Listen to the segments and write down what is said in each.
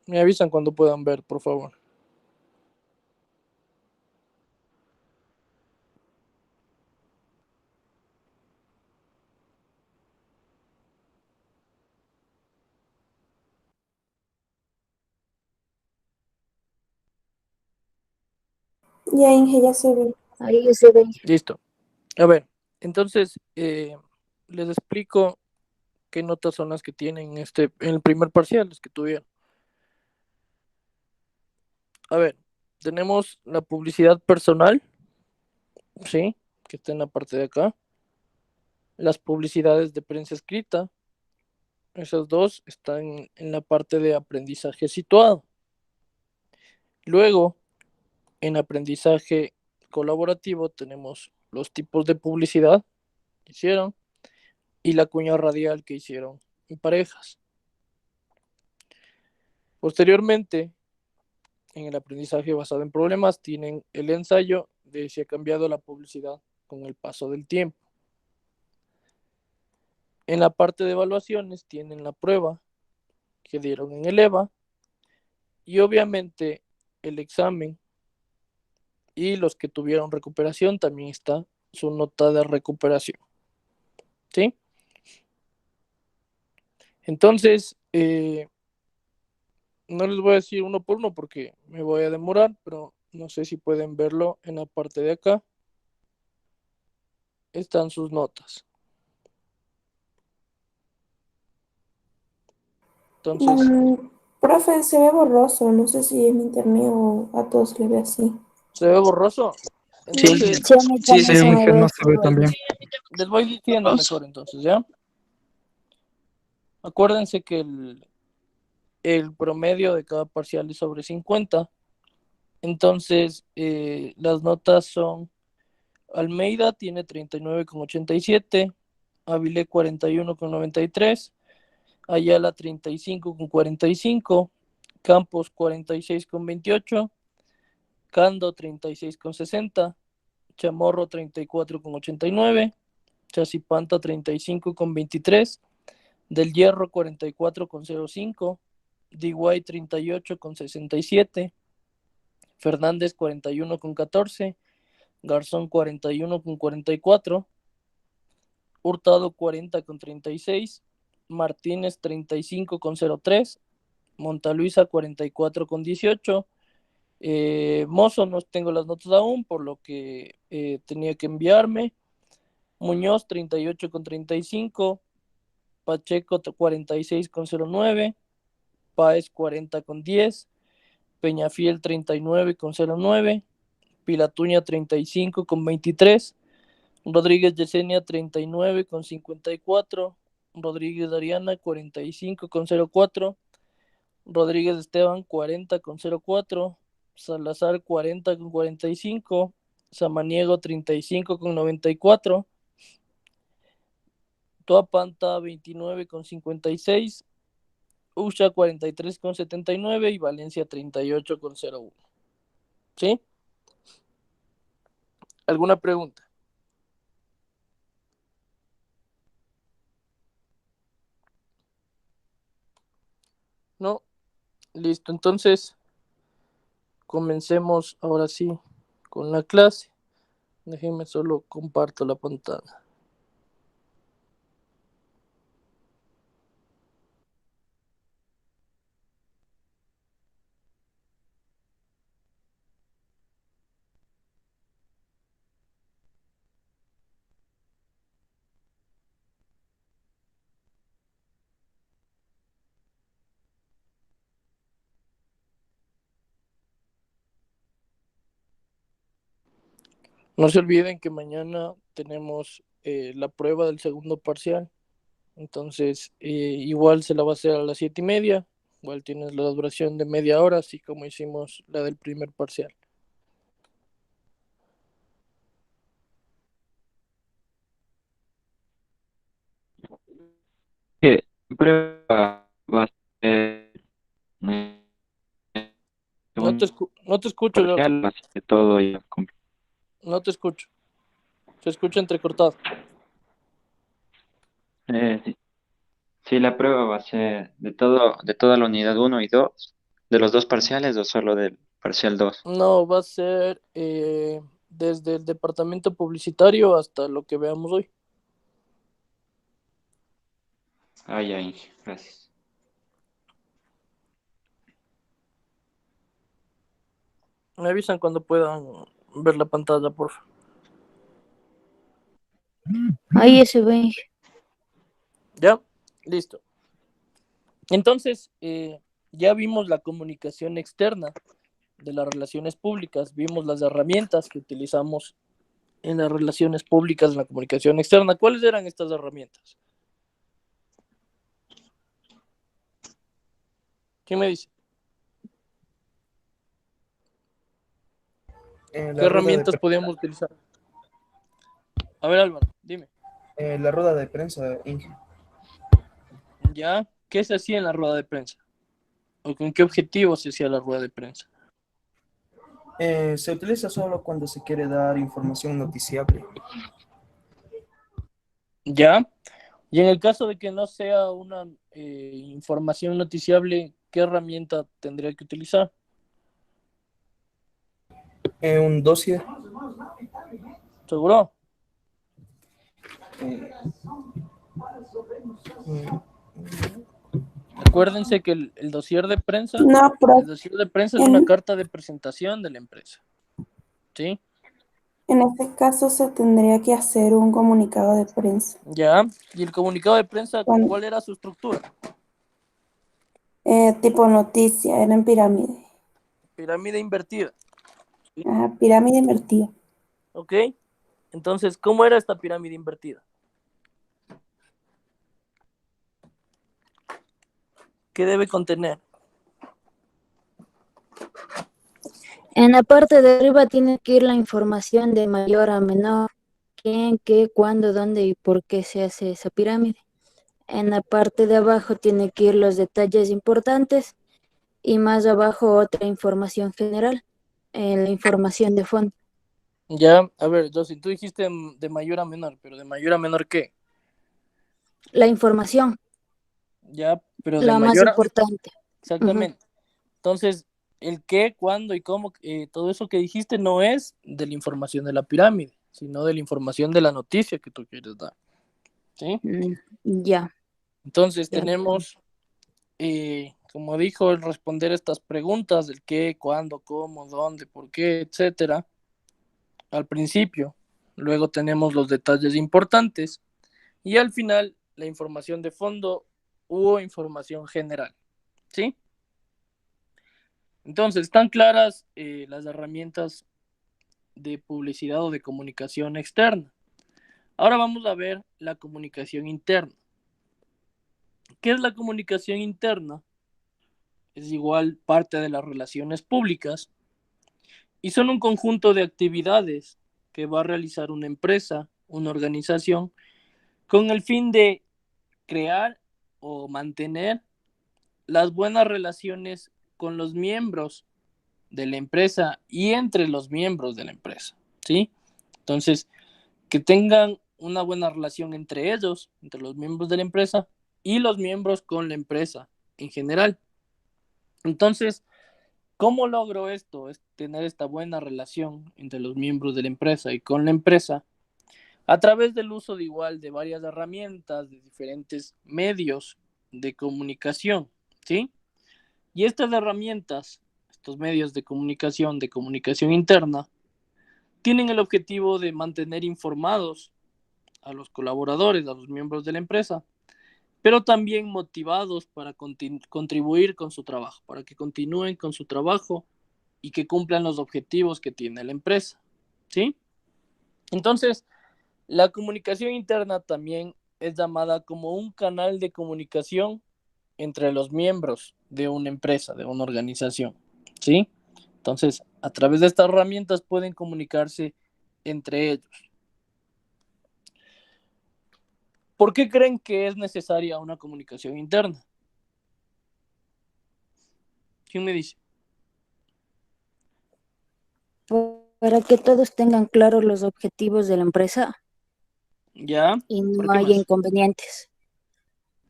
Me avisan cuando puedan ver, por favor. Ya, Inge, ya se ve. Ahí se ve. Listo. A ver, entonces les explico qué notas son las que tienen en el primer parcial, las que tuvieron. A ver, tenemos la publicidad personal, ¿sí? Que está en la parte de acá. Las publicidades de prensa escrita, esas dos están en la parte de aprendizaje situado. Luego, en aprendizaje colaborativo tenemos los tipos de publicidad que hicieron y la cuña radial que hicieron en parejas. Posteriormente, en el aprendizaje basado en problemas, tienen el ensayo de si ha cambiado la publicidad con el paso del tiempo. En la parte de evaluaciones tienen la prueba que dieron en el EVA y obviamente el examen, y los que tuvieron recuperación también está su nota de recuperación. ¿Sí? Entonces, no les voy a decir uno por uno porque me voy a demorar, pero no sé si pueden verlo en la parte de acá. Están sus notas. Entonces, Profe, se ve borroso. No sé si es mi internet o a todos le ve así. ¿se ve borroso? Sí, Entonces, Sí, a mí sí, también se me no ve. se ve tan bien. les voy diciendo mejor entonces, ¿ya? Acuérdense que el promedio de cada parcial es sobre 50. Entonces, las notas son: Almeida tiene 39,87, Avilé 41,93, Ayala 35,45, Campos 46,28, Cando 36,60, Chamorro 34,89, Chacipanta 35,23, Del Hierro 44,05, Diguay 38,67, Fernández 41,14, Garzón 41,44, Hurtado 40,36, Martínez 35,03, Montaluisa 44,18. Mozo no tengo las notas aún, por lo que tenía que enviarme. Muñoz 38,35, Pacheco 46,09, Páez 40,10, Peñafiel 39,09, Pilatuña 35,23, Rodríguez Yesenia 39,54, Rodríguez Ariana 45,04, Rodríguez Esteban 40,04, Salazar 40,45, Samaniego 35,94, Toapanta 29,56, Usha 43,79 y Valencia 38,01. ¿Sí? ¿Alguna pregunta? No, listo. Entonces, comencemos ahora sí con la clase. Déjenme solo comparto la pantalla. No se olviden que mañana tenemos la prueba del segundo parcial. Entonces, igual se la va a hacer a las 7:30. Igual tienes la duración de media hora, así como hicimos la del primer parcial. ¿Qué prueba va a ser un No te escucho, parcial? Va a ser todo ya no te escucho. Se escucha entrecortado. sí, sí, la prueba va a ser de todo, de toda la unidad uno y 2 ¿De los dos parciales o solo del parcial 2? No, va a ser desde el departamento publicitario hasta lo que veamos hoy. Ah, ya, Inge, gracias. Me avisan cuando puedan ver la pantalla, por favor. Ahí se ve. ¿Ya? Listo. Entonces, ya vimos la comunicación externa de las relaciones públicas, vimos las herramientas que utilizamos en las relaciones públicas, en la comunicación externa. ¿Cuáles eran estas herramientas? ¿Quién me dice? ¿Qué La rueda herramientas podíamos utilizar? A ver, Álvaro, dime. la rueda de prensa, Inge. ¿Ya? ¿Qué se hacía en la rueda de prensa? ¿O con qué objetivo se hacía la rueda de prensa? Se utiliza solo cuando se quiere dar información noticiable. ¿Ya? Y en el caso de que no sea una información noticiable, ¿qué herramienta tendría que utilizar? Un dossier. ¿Seguro? eh, mm, Acuérdense que el dossier de prensa, No, el dossier de prensa es una en, carta de presentación de la empresa. ¿Sí? en este caso se tendría que hacer un comunicado de prensa. ¿Ya? Y el comunicado de prensa, Cuando, ¿cuál era su estructura? tipo noticia, era en pirámide. Pirámide invertida. Ajá, pirámide invertida. ¿Ok? Entonces, ¿cómo era esta pirámide invertida? ¿Qué debe contener? En la parte de arriba tiene que ir la información de mayor a menor. Quién, qué, cuándo, dónde y por qué se hace esa pirámide. En la parte de abajo tiene que ir los detalles importantes y más abajo otra información general, la información de fondo. Ya, a ver, Josie, tú dijiste de mayor a menor, pero ¿de mayor a menor qué? La información, Ya, pero de la más mayor a... importante. Ujú. Exactamente. Entonces, el qué, cuándo y cómo, todo eso que dijiste no es de la información de la pirámide, sino de la información de la noticia que tú quieres dar. ¿Sí? Ya. Entonces, Ya. tenemos, como dijo, el responder estas preguntas del qué, cuándo, cómo, dónde, por qué, etcétera, al principio. Luego tenemos los detalles importantes y al final la información de fondo u información general. ¿Sí? Entonces, están claras las herramientas de publicidad o de comunicación externa. Ahora vamos a ver la comunicación interna. ¿Qué es la comunicación interna? Es igual parte de las relaciones públicas y son un conjunto de actividades que va a realizar una empresa, una organización, con el fin de crear o mantener las buenas relaciones con los miembros de la empresa y entre los miembros de la empresa, ¿sí? Entonces, que tengan una buena relación entre ellos, entre los miembros de la empresa y los miembros con la empresa en general. Entonces, ¿cómo logro esto? Es tener esta buena relación entre los miembros de la empresa y con la empresa a través del uso de igual de varias herramientas, de diferentes medios de comunicación, ¿sí? Y estas herramientas, estos medios de comunicación interna, tienen el objetivo de mantener informados a los colaboradores, a los miembros de la empresa, pero también motivados para contribuir con su trabajo, para que continúen con su trabajo y que cumplan los objetivos que tiene la empresa, ¿sí? Entonces, la comunicación interna también es llamada como un canal de comunicación entre los miembros de una empresa, de una organización, ¿sí? Entonces, a través de estas herramientas pueden comunicarse entre ellos. ¿Por qué creen que es necesaria una comunicación interna? ¿Quién me dice? Para que todos tengan claros los objetivos de la empresa ¿Ya? y ¿Para no qué haya más? inconvenientes.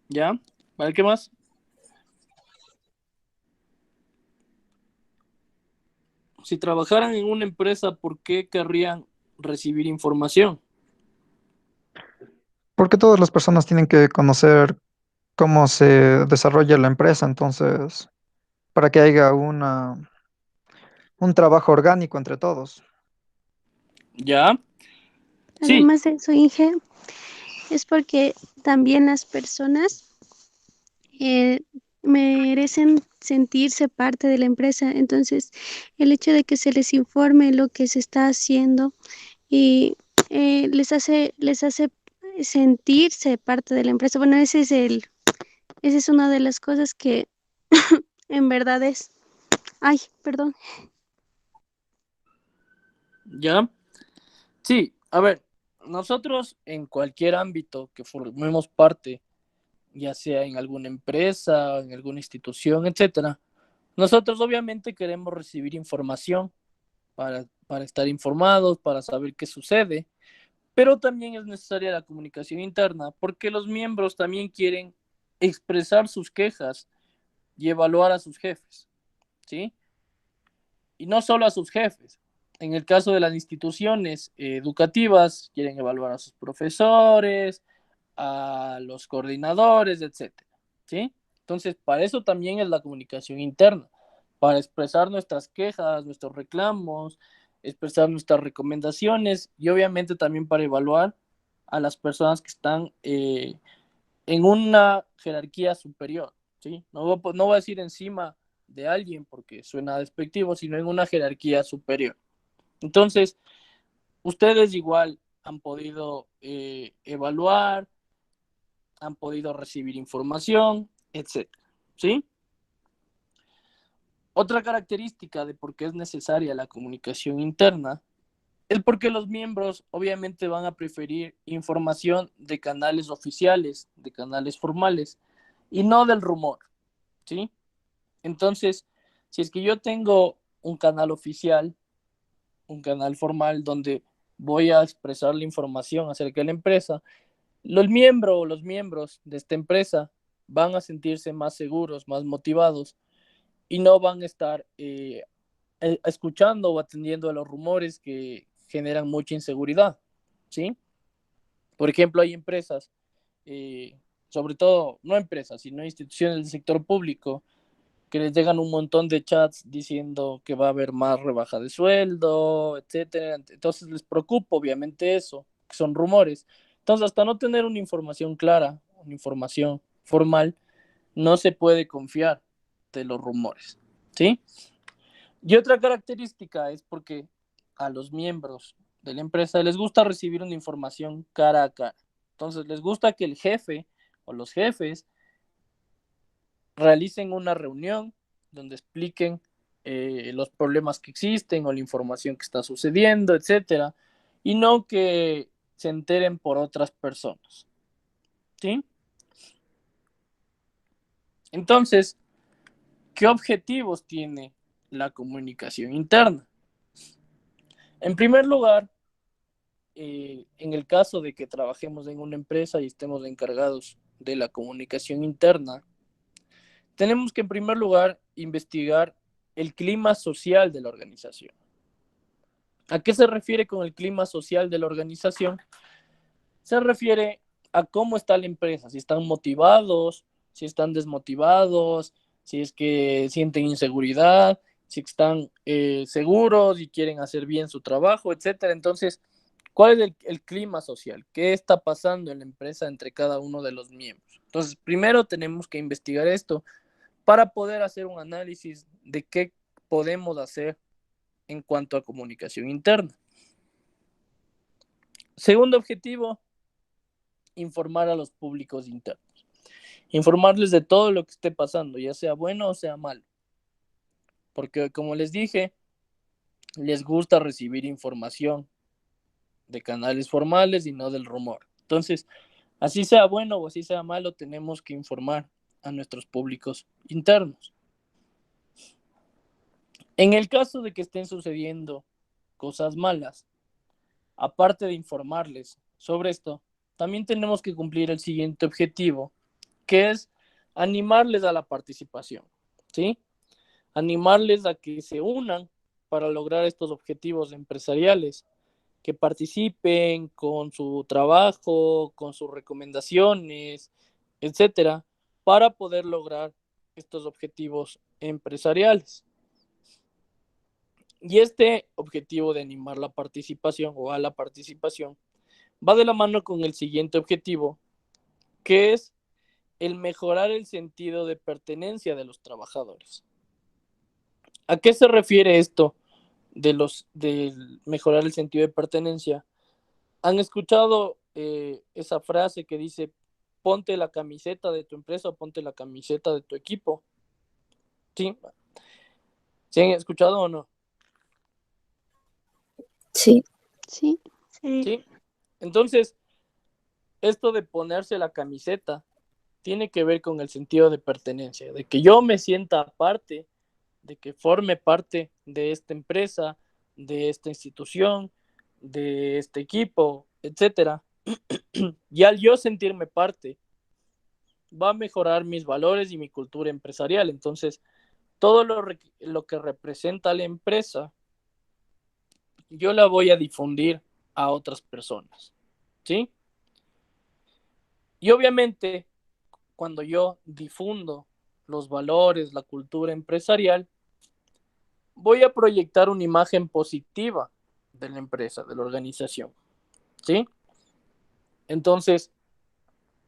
¿Ya? ¿Para qué más? si trabajaran en una empresa, ¿por qué querrían recibir información? Porque todas las personas tienen que conocer cómo se desarrolla la empresa, entonces, para que haya un trabajo orgánico entre todos. ¿Ya? Sí, Además de eso, Inge, es porque también las personas eh, merecen sentirse parte de la empresa. Entonces, el hecho de que se les informe lo que se está haciendo y les hace sentirse parte de la empresa. Bueno, esa es una de las cosas que en verdad es. Ay, perdón. ¿ya? Sí, a ver, nosotros en cualquier ámbito que formemos parte, ya sea en alguna empresa, en alguna institución, etcétera, nosotros obviamente queremos recibir información para estar informados, para saber qué sucede, pero también es necesaria la comunicación interna porque los miembros también quieren expresar sus quejas y evaluar a sus jefes, ¿sí? Y no solo a sus jefes. En el caso de las instituciones educativas, quieren evaluar a sus profesores, a los coordinadores, etcétera, ¿sí? Entonces, para eso también es la comunicación interna, para expresar nuestras quejas, nuestros reclamos, expresar nuestras recomendaciones y obviamente también para evaluar a las personas que están en una jerarquía superior, ¿sí? No voy a decir encima de alguien porque suena despectivo, sino en una jerarquía superior. Entonces, ustedes igual han podido evaluar, han podido recibir información, etcétera, ¿sí? Otra característica de por qué es necesaria la comunicación interna es porque los miembros obviamente van a preferir información de canales oficiales, de canales formales y no del rumor, ¿sí? Entonces, si es que yo tengo un canal oficial, un canal formal donde voy a expresar la información acerca de la empresa, los miembros de esta empresa van a sentirse más seguros, más motivados y no van a estar escuchando o atendiendo a los rumores que generan mucha inseguridad, ¿sí? Por ejemplo, hay empresas, sobre todo, no empresas, sino instituciones del sector público, que les llegan un montón de chats diciendo que va a haber más rebaja de sueldo, etcétera. Entonces les preocupa obviamente eso, que son rumores. Entonces, hasta no tener una información clara, una información formal, no se puede confiar de los rumores, ¿sí? Y otra característica es porque a los miembros de la empresa les gusta recibir una información cara a cara. Entonces, les gusta que el jefe o los jefes realicen una reunión donde expliquen los problemas que existen o la información que está sucediendo, etcétera, y no que se enteren por otras personas, ¿sí? Entonces, ¿qué objetivos tiene la comunicación interna? En primer lugar, en el caso de que trabajemos en una empresa y estemos encargados de la comunicación interna, tenemos que en primer lugar investigar el clima social de la organización. ¿A qué se refiere con el clima social de la organización? Se refiere a cómo está la empresa, si están motivados, si están desmotivados, si es que sienten inseguridad, si están seguros y quieren hacer bien su trabajo, etcétera. Entonces, ¿cuál es el clima social? ¿Qué está pasando en la empresa entre cada uno de los miembros? Entonces, primero tenemos que investigar esto para poder hacer un análisis de qué podemos hacer en cuanto a comunicación interna. Segundo objetivo, informar a los públicos internos. Informarles de todo lo que esté pasando, ya sea bueno o sea malo. Porque como les dije, les gusta recibir información de canales formales y no del rumor. Entonces, así sea bueno o así sea malo, tenemos que informar a nuestros públicos internos. En el caso de que estén sucediendo cosas malas, aparte de informarles sobre esto, también tenemos que cumplir el siguiente objetivo, que es animarles a la participación, ¿sí? Animarles a que se unan para lograr estos objetivos empresariales, que participen con su trabajo, con sus recomendaciones, etcétera, para poder lograr estos objetivos empresariales. Y este objetivo de animar la participación o a la participación va de la mano con el siguiente objetivo, que es el mejorar el sentido de pertenencia de los trabajadores. ¿A qué se refiere esto de mejorar el sentido de pertenencia? ¿Han escuchado esa frase que dice, ponte la camiseta de tu empresa o ponte la camiseta de tu equipo? ¿Sí? ¿Sí han escuchado o no? Sí, Sí, ¿Sí? Entonces, esto de ponerse la camiseta tiene que ver con el sentido de pertenencia, de que yo me sienta parte, de que forme parte de esta empresa, de esta institución, de este equipo, etcétera. Y al yo sentirme parte, va a mejorar mis valores y mi cultura empresarial. Entonces, todo lo que representa la empresa, yo la voy a difundir a otras personas, ¿sí? Y obviamente, cuando yo difundo los valores, la cultura empresarial, voy a proyectar una imagen positiva de la empresa, de la organización, ¿sí? Entonces,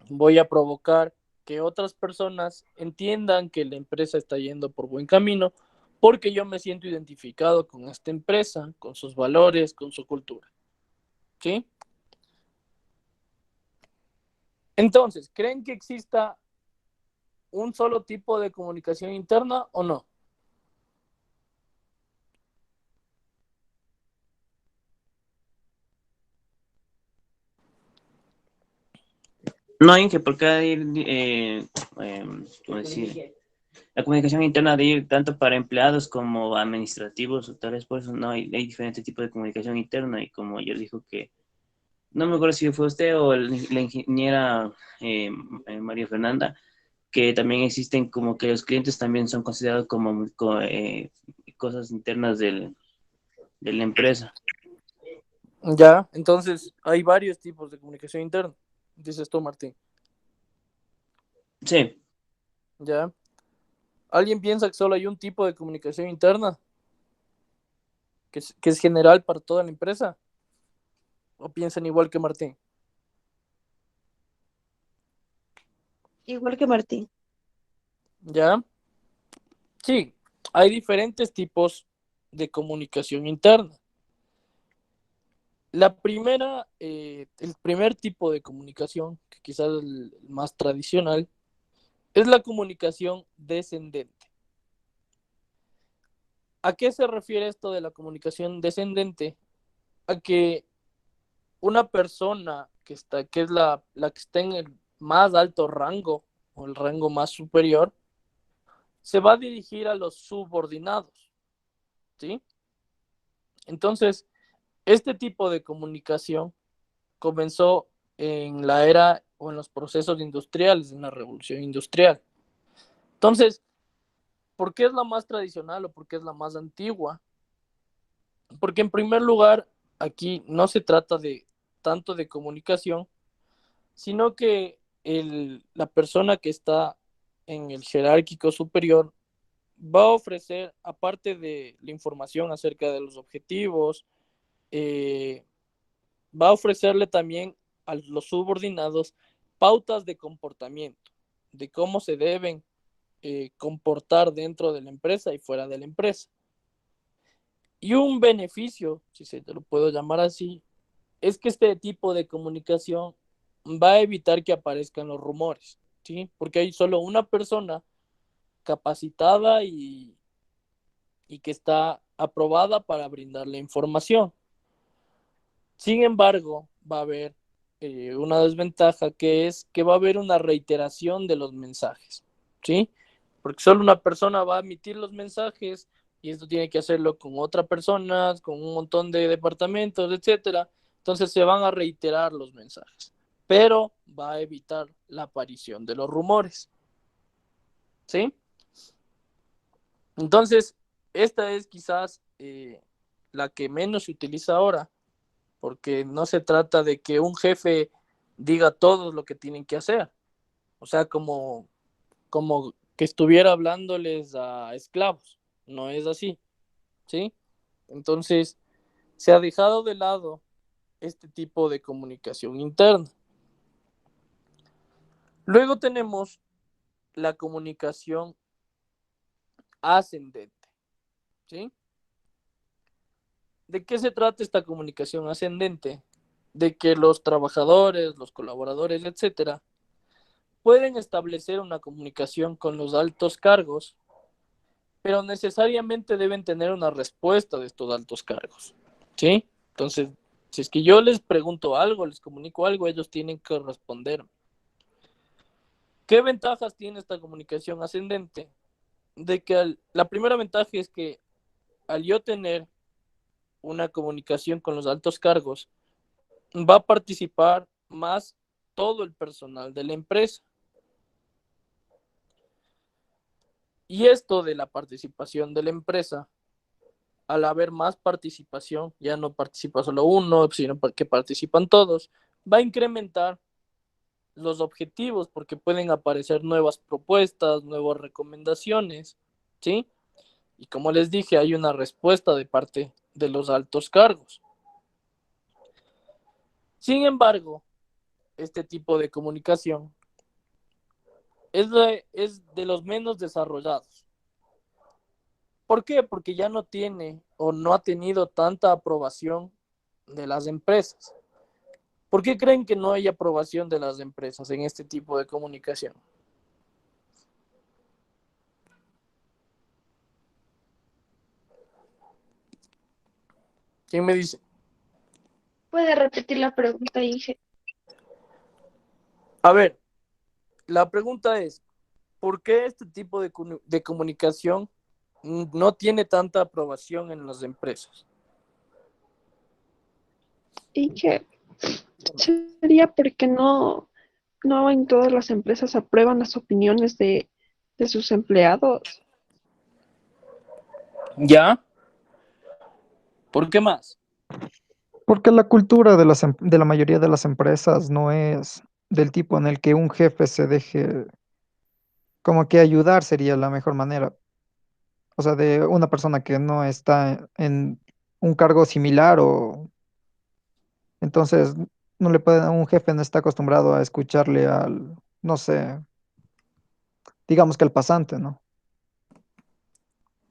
voy a provocar que otras personas entiendan que la empresa está yendo por buen camino porque yo me siento identificado con esta empresa, con sus valores, con su cultura, ¿sí? Entonces, ¿creen que exista un solo tipo de comunicación interna o no? No, Inge, porque ha de ir, ¿cómo decir? La comunicación interna de ir tanto para empleados como administrativos, o tal vez por eso no hay diferentes tipos de comunicación interna y como ayer dijo que, no me acuerdo si fue usted o la ingeniera María Fernanda, que también existen como que los clientes también son considerados como cosas internas de la empresa. Ya, entonces hay varios tipos de comunicación interna, dices tú, Martín. Sí, Ya. ¿Alguien piensa que solo hay un tipo de comunicación interna? Que es general para toda la empresa? ¿O piensan igual que Martín? Igual que Martín. ¿Ya? Sí, hay diferentes tipos de comunicación interna. El primer tipo de comunicación, que quizás es el más tradicional, es la comunicación descendente. ¿A qué se refiere esto de la comunicación descendente? A que una persona que es la que está en el más alto rango o el rango más superior, se va a dirigir a los subordinados, ¿sí? Entonces, este tipo de comunicación comenzó en la era o en los procesos industriales, en la revolución industrial. Entonces, ¿por qué es la más tradicional o por qué es la más antigua? Porque en primer lugar, aquí no se trata de tanto de comunicación, sino que la persona que está en el jerárquico superior va a ofrecer, aparte de la información acerca de los objetivos, eh, va a ofrecerle también a los subordinados pautas de comportamiento, de cómo se deben comportar dentro de la empresa y fuera de la empresa. Y un beneficio, si se te lo puedo llamar así, es que este tipo de comunicación va a evitar que aparezcan los rumores, ¿sí? Porque hay solo una persona capacitada y que está aprobada para brindar la información. Sin embargo, va a haber una desventaja que es que va a haber una reiteración de los mensajes, ¿sí? Porque solo una persona va a emitir los mensajes y esto tiene que hacerlo con otra persona, con un montón de departamentos, etcétera. Entonces se van a reiterar los mensajes, pero va a evitar la aparición de los rumores, ¿sí? Entonces, esta es quizás la que menos se utiliza ahora, porque no se trata de que un jefe diga todo lo que tienen que hacer, o sea, como que estuviera hablándoles a esclavos, no es así, ¿sí? Entonces, se ha dejado de lado este tipo de comunicación interna. Luego tenemos la comunicación ascendente, ¿sí? ¿De qué se trata esta comunicación ascendente? De que los trabajadores, los colaboradores, etcétera, pueden establecer una comunicación con los altos cargos, pero necesariamente deben tener una respuesta de estos altos cargos, ¿sí? Entonces, si es que yo les pregunto algo, les comunico algo, ellos tienen que responder. ¿Qué ventajas tiene esta comunicación ascendente? De que la primera ventaja es que al yo tener una comunicación con los altos cargos, va a participar más todo el personal de la empresa. Y esto de la participación de la empresa, al haber más participación, ya no participa solo uno, sino que participan todos, va a incrementar los objetivos porque pueden aparecer nuevas propuestas, nuevas recomendaciones, ¿sí? Y como les dije, hay una respuesta de parte de los altos cargos. Sin embargo, este tipo de comunicación es de los menos desarrollados. ¿Por qué? Porque ya no tiene o no ha tenido tanta aprobación de las empresas. ¿Por qué creen que no hay aprobación de las empresas en este tipo de comunicación? ¿Quién me dice? ¿Puede repetir la pregunta, Inge? A ver, la pregunta es, ¿por qué este tipo de comunicación no tiene tanta aprobación en las empresas? Inge, sería porque no en todas las empresas aprueban las opiniones de sus empleados. ¿Ya? ¿Por qué más? Porque la cultura de de la mayoría de las empresas no es del tipo en el que un jefe se deje, como que ayudar sería la mejor manera. O sea, de una persona que no está en un cargo similar o entonces no le puede, un jefe no está acostumbrado a escucharle al, no sé, digamos que al pasante, ¿no?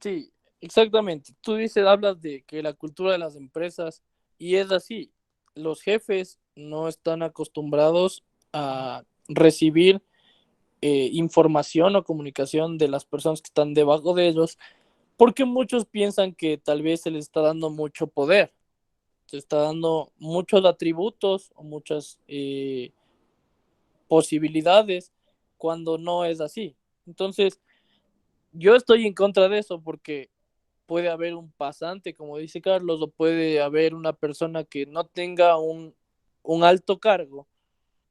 Sí, exactamente. Tú dices, hablas de que la cultura de las empresas, y es así, los jefes no están acostumbrados a recibir información o comunicación de las personas que están debajo de ellos, porque muchos piensan que tal vez se les está dando mucho poder, se está dando muchos atributos o muchas posibilidades cuando no es así. Entonces, yo estoy en contra de eso porque puede haber un pasante, como dice Carlos, o puede haber una persona que no tenga un alto cargo,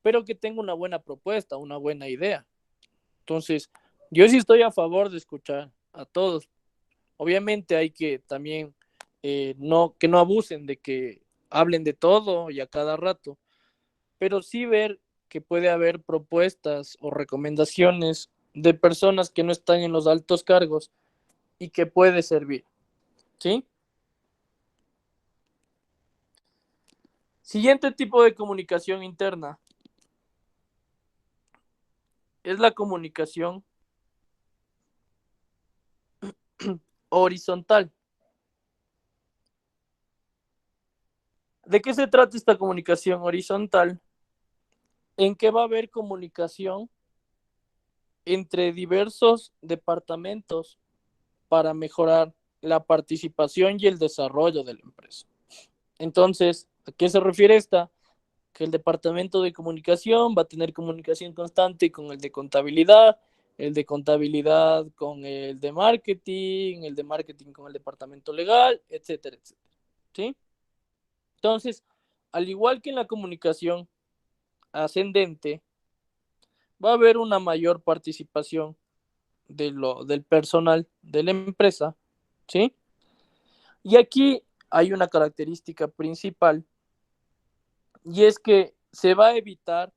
pero que tenga una buena propuesta, una buena idea. Entonces, yo sí estoy a favor de escuchar a todos. Obviamente hay que también que no abusen de que hablen de todo y a cada rato, pero sí ver que puede haber propuestas o recomendaciones de personas que no están en los altos cargos y que puede servir, ¿sí? Siguiente tipo de comunicación interna es la comunicación horizontal. ¿De qué se trata esta comunicación horizontal? En que va a haber comunicación entre diversos departamentos para mejorar la participación y el desarrollo de la empresa. Entonces, ¿a qué se refiere esta? Que el departamento de comunicación va a tener comunicación constante con el de contabilidad con el de marketing con el departamento legal, etcétera, etcétera. ¿Sí? Entonces, al igual que en la comunicación ascendente, va a haber una mayor participación del personal de la empresa ¿sí? Y aquí hay una característica principal, y es que se va a evitar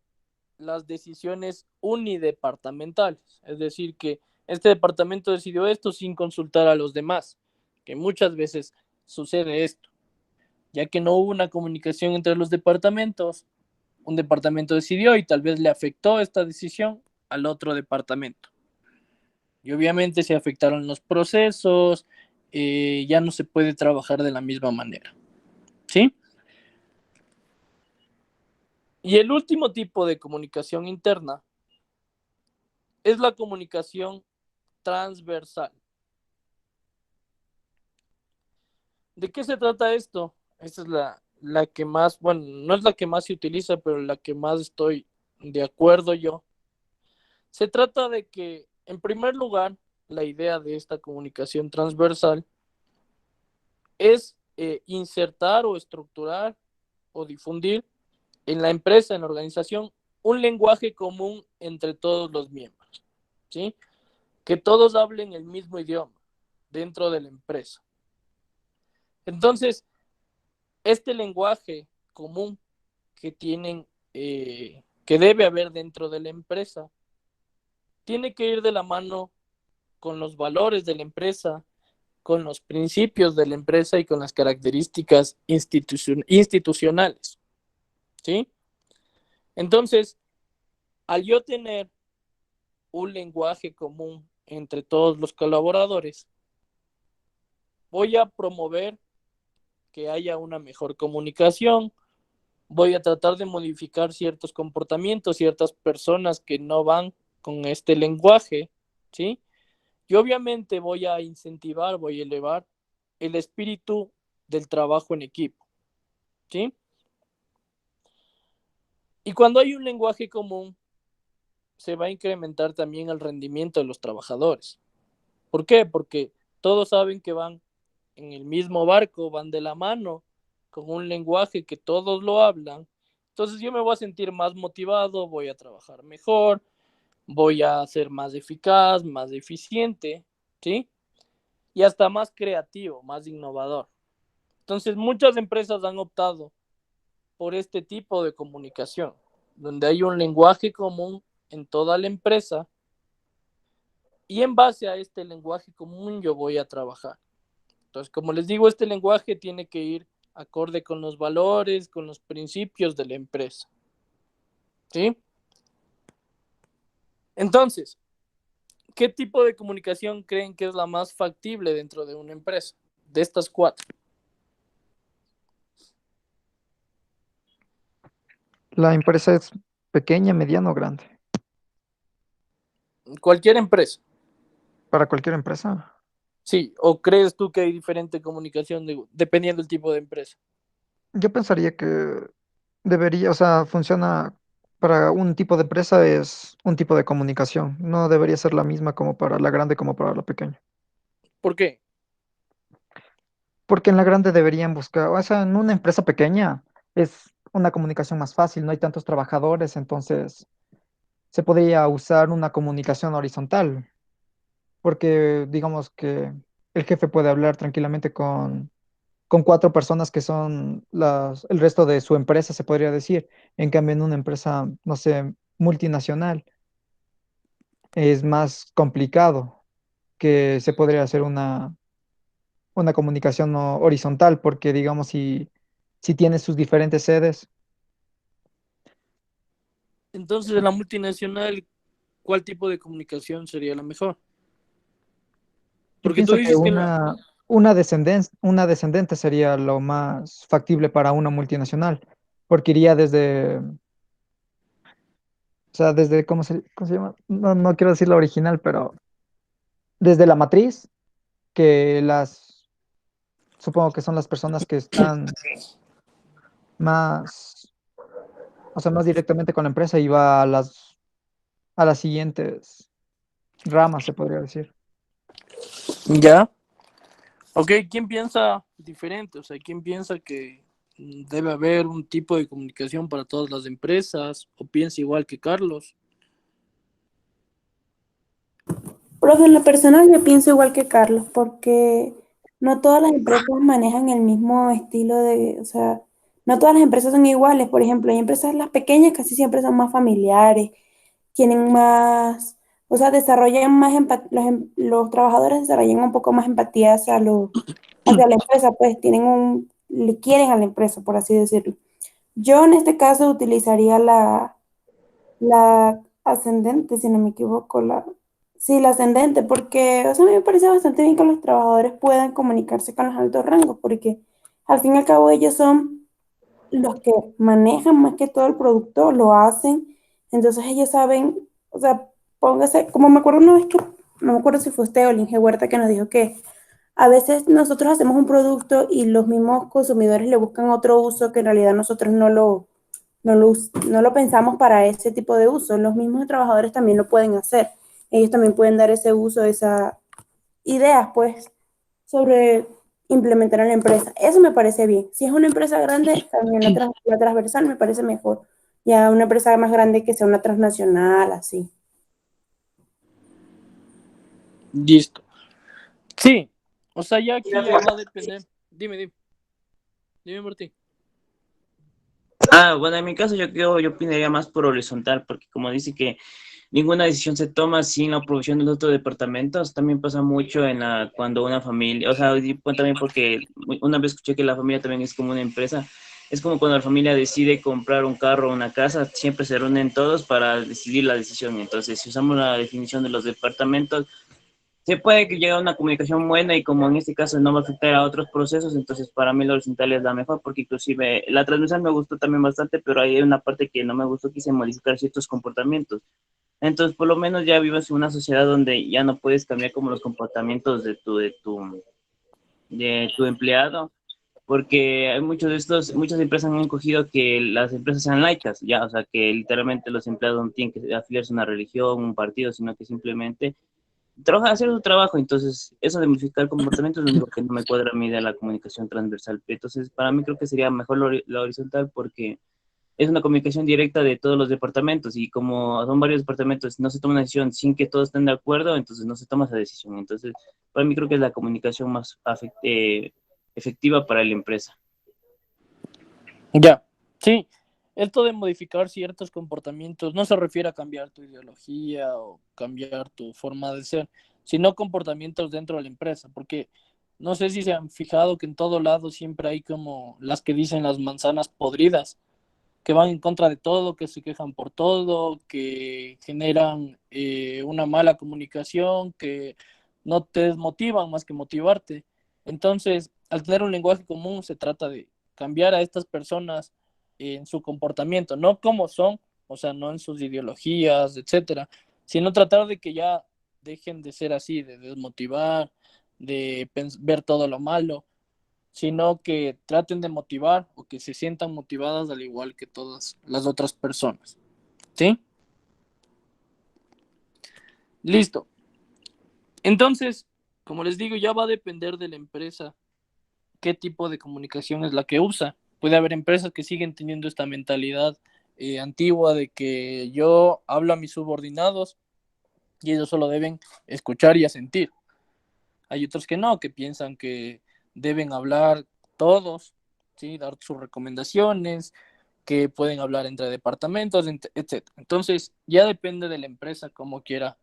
las decisiones unidepartamentales, es decir, que este departamento decidió esto sin consultar a los demás, que muchas veces sucede esto, ya que no hubo una comunicación entre los departamentos, un departamento decidió y tal vez le afectó esta decisión al otro departamento. Y obviamente se afectaron los procesos, ya no se puede trabajar de la misma manera, ¿sí? Y el último tipo de comunicación interna es la comunicación transversal. ¿De qué se trata esto? Esta es la que más, bueno, no es la que más se utiliza, pero la que más estoy de acuerdo yo. Se trata de que, en primer lugar, la idea de esta comunicación transversal es insertar o estructurar o difundir en la empresa, en la organización, un lenguaje común entre todos los miembros, ¿sí? Que todos hablen el mismo idioma dentro de la empresa. Entonces, este lenguaje común que tienen, que debe haber dentro de la empresa, tiene que ir de la mano con los valores de la empresa, con los principios de la empresa y con las características institucionales, ¿sí? Entonces, al yo tener un lenguaje común entre todos los colaboradores, voy a promover que haya una mejor comunicación, voy a tratar de modificar ciertos comportamientos, ciertas personas que no van con este lenguaje, ¿sí? Y obviamente voy a incentivar, voy a elevar el espíritu del trabajo en equipo, ¿sí? Y cuando hay un lenguaje común, se va a incrementar también el rendimiento de los trabajadores. ¿Por qué? Porque todos saben que van en el mismo barco, van de la mano, con un lenguaje que todos lo hablan. Entonces yo me voy a sentir más motivado, voy a trabajar mejor, voy a ser más eficaz, más eficiente, ¿sí? Y hasta más creativo, más innovador. Entonces muchas empresas han optado por este tipo de comunicación, donde hay un lenguaje común en toda la empresa y en base a este lenguaje común yo voy a trabajar. Entonces, como les digo, este lenguaje tiene que ir acorde con los valores, con los principios de la empresa, ¿sí? Entonces, ¿qué tipo de comunicación creen que es la más factible dentro de una empresa? De estas cuatro. La empresa es pequeña, mediana o grande. Cualquier empresa. Para cualquier empresa. Sí, ¿o crees tú que hay diferente comunicación dependiendo del tipo de empresa? Yo pensaría que debería, o sea, funciona para un tipo de empresa es un tipo de comunicación. No debería ser la misma como para la grande como para la pequeña. ¿Por qué? Porque en la grande deberían buscar, o sea, en una empresa pequeña es una comunicación más fácil, no hay tantos trabajadores, entonces se podría usar una comunicación horizontal, porque digamos que el jefe puede hablar tranquilamente con cuatro personas que son el resto de su empresa, se podría decir. En cambio, en una empresa, no sé, multinacional, es más complicado que se podría hacer una comunicación horizontal, porque digamos, si tiene sus diferentes sedes, Entonces, en la multinacional, ¿cuál tipo de comunicación sería la mejor? yo Porque tú pienso que dices que una descendente sería lo más factible para una multinacional, porque iría desde, o sea, desde, ¿cómo se llama? No, no quiero decir la original, pero desde la matriz, que supongo que son las personas que están más, o sea, más directamente con la empresa y va a las siguientes ramas, se podría decir. ya. Ok, ¿quién piensa diferente? O sea, ¿quién piensa que debe haber un tipo de comunicación para todas las empresas? ¿O piensa igual que Carlos? Profe, en lo personal yo pienso igual que Carlos, porque no todas las empresas manejan el mismo estilo de, o sea, no todas las empresas son iguales. Por ejemplo, hay empresas, las pequeñas casi siempre son más familiares, tienen más, o sea, desarrollan más los trabajadores desarrollan un poco más empatía hacia la empresa, pues le quieren a la empresa, por así decirlo. Yo en este caso utilizaría la ascendente, si no me equivoco, sí, la ascendente, porque, o sea, a mí me parece bastante bien que los trabajadores puedan comunicarse con los altos rangos, porque al fin y al cabo ellos son los que manejan más que todo el producto, lo hacen, entonces ellos saben, o sea, póngase, como me acuerdo una vez que, no me acuerdo si fue usted o el Inge Huerta que nos dijo que a veces nosotros hacemos un producto y los mismos consumidores le buscan otro uso que en realidad nosotros no lo pensamos para ese tipo de uso. Los mismos trabajadores también lo pueden hacer. Ellos también pueden dar ese uso, esas ideas, pues, sobre implementar en la empresa. Eso me parece bien. Si es una empresa grande, también la transversal me parece mejor. Ya una empresa más grande que sea una transnacional, así. Listo. Sí, o sea, ya aquí ya va a depender. Dime, Martín. Bueno, en mi caso yo opinaría más por horizontal, porque como dice que ninguna decisión se toma sin la aprobación de los otros departamentos, también pasa mucho cuando una familia, o sea, y también porque una vez escuché que la familia también es como una empresa, es como cuando la familia decide comprar un carro o una casa, siempre se reúnen todos para decidir la decisión. Entonces, si usamos la definición de los departamentos, se puede que llegue a una comunicación buena y como en este caso no va a afectar a otros procesos, entonces para mí la horizontal es la mejor porque inclusive la transversal me gustó también bastante, pero hay una parte que no me gustó, quise modificar ciertos comportamientos. Entonces, por lo menos ya vives en una sociedad donde ya no puedes cambiar como los comportamientos de tu empleado, porque hay muchas empresas han cogido que las empresas sean laicas, ya, o sea, que literalmente los empleados no tienen que afiliarse a una religión, un partido, sino que simplemente trabaja, hacer su trabajo. Entonces, eso de modificar el comportamiento es lo único que no me cuadra a mí de la comunicación transversal. Entonces, para mí creo que sería mejor la horizontal porque es una comunicación directa de todos los departamentos y como son varios departamentos, no se toma una decisión sin que todos estén de acuerdo, entonces no se toma esa decisión. Entonces, para mí creo que es la comunicación más efectiva para la empresa. Ya, sí. Esto de modificar ciertos comportamientos no se refiere a cambiar tu ideología o cambiar tu forma de ser, sino comportamientos dentro de la empresa, porque no sé si se han fijado que en todo lado siempre hay como las que dicen las manzanas podridas, que van en contra de todo, que se quejan por todo, que generan una mala comunicación, que no te desmotivan más que motivarte. Entonces, al tener un lenguaje común, se trata de cambiar a estas personas en su comportamiento, no como son, o sea, no en sus ideologías, etcétera, sino tratar de que ya dejen de ser así, de desmotivar, de ver todo lo malo, sino que traten de motivar o que se sientan motivadas al igual que todas las otras personas. ¿Sí? Listo. Entonces, como les digo, ya va a depender de la empresa qué tipo de comunicación es la que usa. Puede haber empresas que siguen teniendo esta mentalidad antigua de que yo hablo a mis subordinados y ellos solo deben escuchar y asentir. Hay otros que no, que piensan que deben hablar todos, ¿sí? Dar sus recomendaciones, que pueden hablar entre departamentos, etc. Entonces, ya depende de la empresa cómo quiera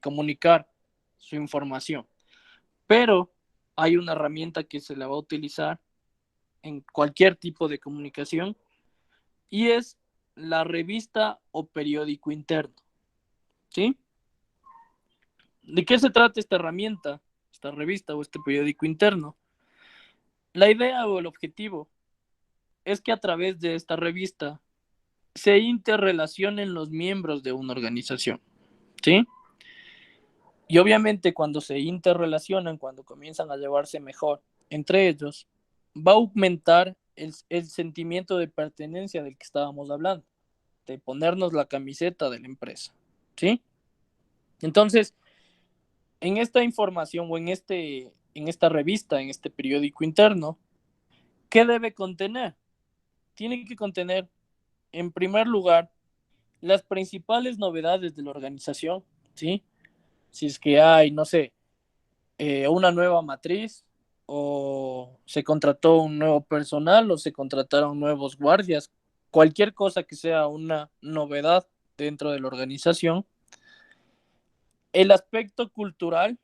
comunicar su información. Pero hay una herramienta que se la va a utilizar en cualquier tipo de comunicación y es la revista o periódico interno. ¿Sí? ¿De qué se trata esta herramienta, esta revista o este periódico interno? La idea o el objetivo es que a través de esta revista se interrelacionen los miembros de una organización, ¿sí? Y obviamente cuando se interrelacionan, cuando comienzan a llevarse mejor entre ellos, va a aumentar el sentimiento de pertenencia del que estábamos hablando, de ponernos la camiseta de la empresa, ¿sí? Entonces, en esta información o en esta revista, en este periódico interno, ¿qué debe contener? Tiene que contener, en primer lugar, las principales novedades de la organización, ¿sí? Si es que hay, no sé, una nueva matriz, o se contrató un nuevo personal o se contrataron nuevos guardias, cualquier cosa que sea una novedad dentro de la organización. El aspecto cultural,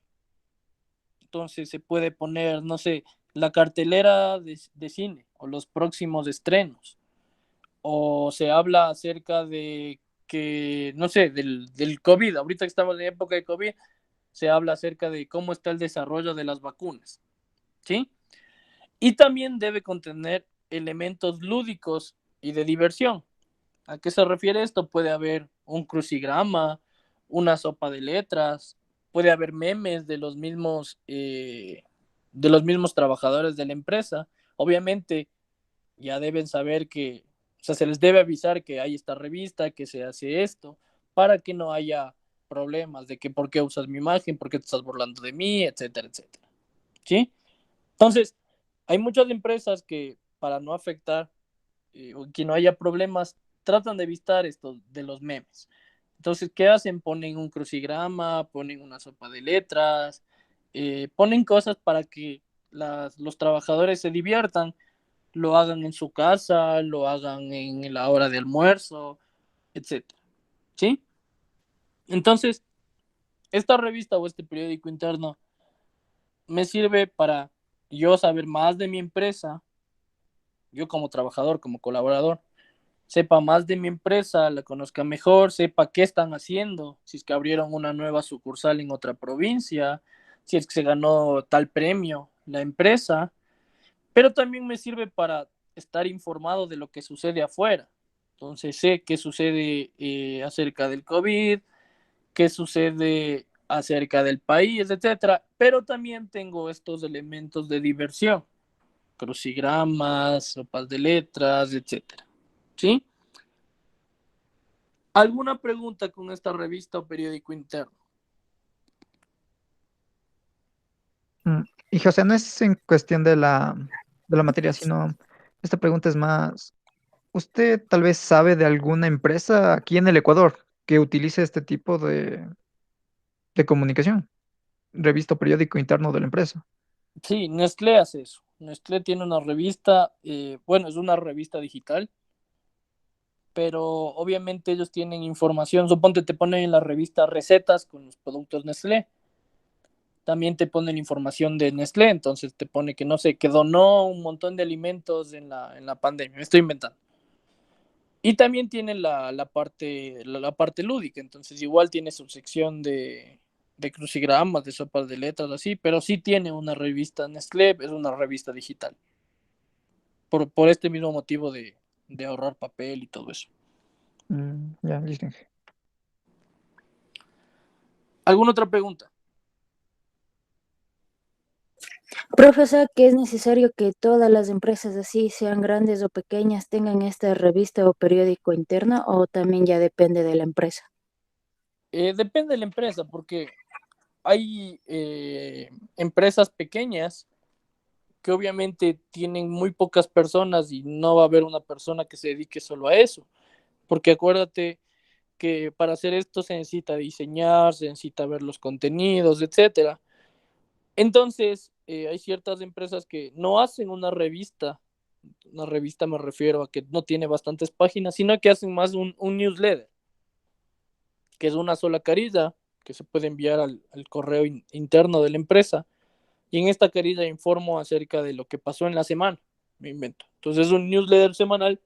entonces se puede poner, no sé, la cartelera de cine o los próximos estrenos, o se habla acerca de que, no sé, del COVID, ahorita que estamos en época de COVID, se habla acerca de cómo está el desarrollo de las vacunas, ¿sí? Y también debe contener elementos lúdicos y de diversión. ¿A qué se refiere esto? Puede haber un crucigrama, una sopa de letras, puede haber memes de los mismos trabajadores de la empresa. Obviamente ya deben saber que, o sea, se les debe avisar que hay esta revista, que se hace esto, para que no haya problemas de que por qué usas mi imagen, por qué te estás burlando de mí, etcétera, etcétera. ¿Sí? Entonces, hay muchas empresas que para no afectar o que no haya problemas, tratan de evitar esto de los memes. Entonces, ¿qué hacen? Ponen un crucigrama, ponen una sopa de letras, ponen cosas para que los trabajadores se diviertan, lo hagan en su casa, lo hagan en la hora de almuerzo, etcétera. ¿Sí? Entonces, esta revista o este periódico interno me sirve para yo saber más de mi empresa, yo como trabajador, como colaborador, sepa más de mi empresa, la conozca mejor, sepa qué están haciendo, si es que abrieron una nueva sucursal en otra provincia, si es que se ganó tal premio la empresa, pero también me sirve para estar informado de lo que sucede afuera. Entonces sé qué sucede acerca del COVID, qué sucede acerca del país, etcétera, pero también tengo estos elementos de diversión, crucigramas, sopas de letras, etcétera. ¿Sí? ¿Alguna pregunta con esta revista o periódico interno? Y José, no es en cuestión de la materia, sino esta pregunta es más, ¿usted tal vez sabe de alguna empresa aquí en el Ecuador que utilice este tipo de comunicación? Revista o periódico interno de la empresa. Sí, Nestlé hace eso. Nestlé tiene una revista, bueno, es una revista digital, pero obviamente ellos tienen información. Suponte te ponen en la revista recetas con los productos Nestlé. También te ponen información de Nestlé, entonces te pone que no sé, que donó un montón de alimentos en la pandemia. Me estoy inventando. Y también tiene la parte lúdica, entonces igual tiene su sección de crucigramas, de sopas de letras, así, pero sí tiene una revista Nestlé, es una revista digital, por este mismo motivo de ahorrar papel y todo eso. Ya, listo. ¿Alguna otra pregunta? Profesor, que es necesario que todas las empresas así, sean grandes o pequeñas, tengan esta revista o periódico interno o también ya depende de la empresa? Depende de la empresa, porque hay empresas pequeñas que obviamente tienen muy pocas personas y no va a haber una persona que se dedique solo a eso, porque acuérdate que para hacer esto se necesita diseñar, se necesita ver los contenidos, etcétera. Entonces, hay ciertas empresas que no hacen una revista me refiero a que no tiene bastantes páginas, sino que hacen más un newsletter, que es una sola carilla que se puede enviar al correo interno de la empresa. Y en esta carilla informo acerca de lo que pasó en la semana, me invento. Entonces es un newsletter semanal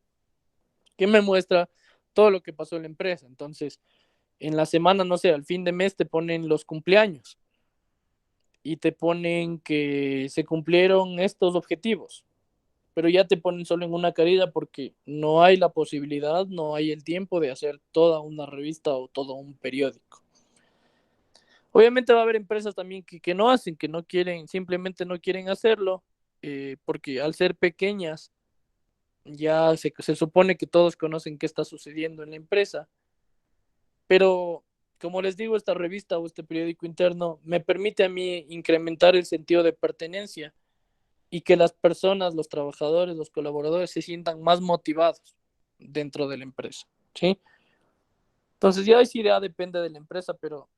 que me muestra todo lo que pasó en la empresa. Entonces, en la semana, no sé, al fin de mes te ponen los cumpleaños y te ponen que se cumplieron estos objetivos, pero ya te ponen solo en una carilla porque no hay la posibilidad, no hay el tiempo de hacer toda una revista o todo un periódico. Obviamente va a haber empresas también que no hacen, que no quieren, simplemente no quieren hacerlo, porque al ser pequeñas ya se supone que todos conocen qué está sucediendo en la empresa, pero como les digo, esta revista o este periódico interno me permite a mí incrementar el sentido de pertenencia y que las personas, los trabajadores, los colaboradores se sientan más motivados dentro de la empresa, ¿sí? Entonces ya esa idea depende de la empresa, pero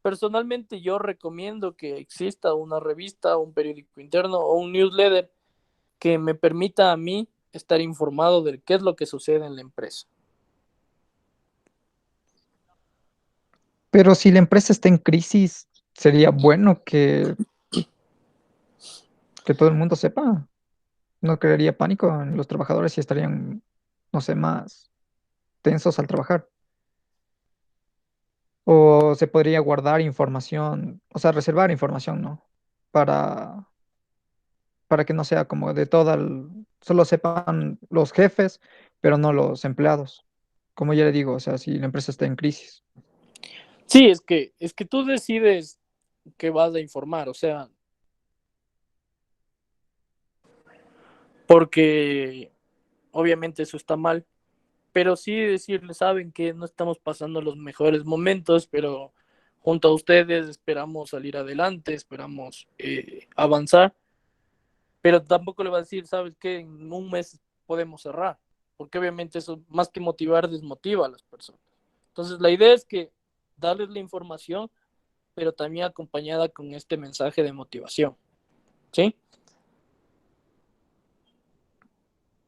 personalmente yo recomiendo que exista una revista, un periódico interno o un newsletter que me permita a mí estar informado de qué es lo que sucede en la empresa. Pero si la empresa está en crisis, sería bueno que todo el mundo sepa. No crearía pánico en los trabajadores y estarían, no sé, más tensos al trabajar. O se podría guardar información, o sea, reservar información, ¿no? Para, para que no sea como de solo sepan los jefes, pero no los empleados. Como ya le digo, o sea, si la empresa está en crisis. Sí, es que tú decides qué vas a informar, o sea, porque obviamente eso está mal, pero sí decirles, saben que no estamos pasando los mejores momentos, pero junto a ustedes esperamos salir adelante, esperamos avanzar, pero tampoco le va a decir, sabes que en un mes podemos cerrar, porque obviamente eso más que motivar desmotiva a las personas. Entonces la idea es que darles la información, pero también acompañada con este mensaje de motivación, ¿sí?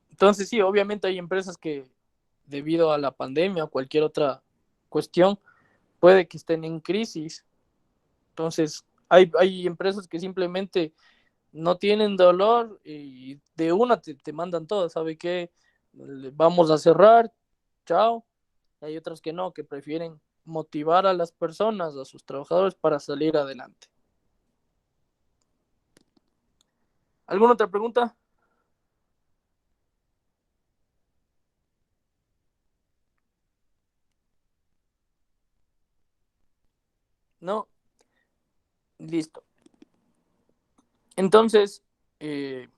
Entonces sí, obviamente hay empresas que debido a la pandemia o cualquier otra cuestión, puede que estén en crisis. Entonces, hay empresas que simplemente no tienen dolor y de una te mandan todo, ¿sabe qué? Vamos a cerrar, chao. Hay otras que no, que prefieren motivar a las personas, a sus trabajadores para salir adelante. ¿Alguna otra pregunta? No, listo. Entonces, el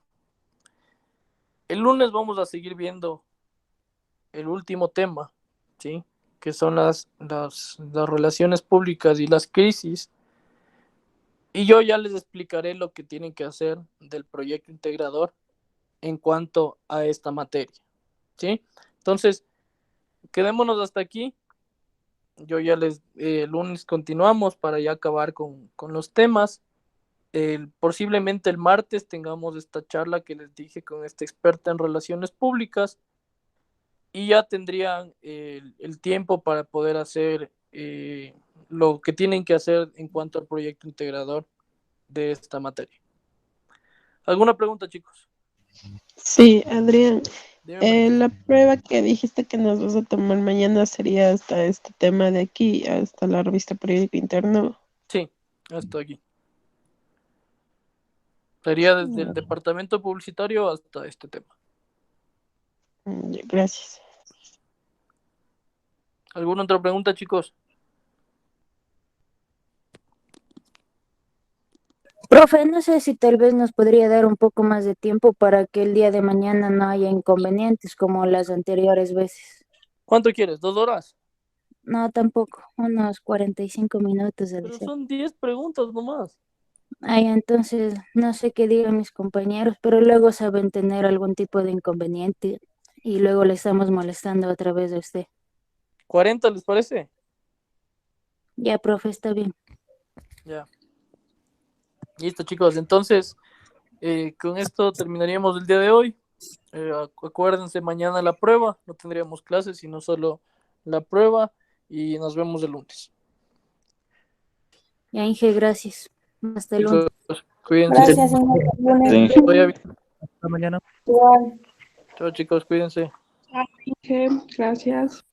lunes vamos a seguir viendo el último tema, ¿sí? Que son las relaciones públicas y las crisis. Y yo ya les explicaré lo que tienen que hacer del proyecto integrador en cuanto a esta materia, ¿sí? Entonces, quedémonos hasta aquí. Yo ya el lunes continuamos para ya acabar con los temas. Posiblemente el martes tengamos esta charla que les dije con esta experta en relaciones públicas y ya tendrían el tiempo para poder hacer lo que tienen que hacer en cuanto al proyecto integrador de esta materia. ¿Alguna pregunta, chicos? Sí, Adrián, Dime, Valentina. la prueba que dijiste que nos vas a tomar mañana sería hasta este tema de aquí, hasta la revista periódico interno. Sí, hasta aquí. Sería desde el departamento publicitario hasta este tema. Gracias. ¿Alguna otra pregunta, chicos? Profe, no sé si tal vez nos podría dar un poco más de tiempo para que el día de mañana no haya inconvenientes como las anteriores veces. ¿Cuánto quieres? ¿2 horas? No, tampoco, unos 45 minutos de Pero ser. son 10 preguntas nomás. Ay, entonces, no sé qué digan mis compañeros, pero luego saben tener algún tipo de inconveniente y luego le estamos molestando a través de usted. ¿40 les parece? Ya, profe, está bien. Ya. Listo, chicos. Entonces, con esto terminaríamos el día de hoy. Acuérdense, mañana la prueba. No tendríamos clases, sino solo la prueba. Y nos vemos el lunes. Ya, Inge, gracias. Hasta el lunes. Chicos, cuídense. Gracias, señor. Sí. Hasta mañana. Igual. Chao, chicos, cuídense. Gracias.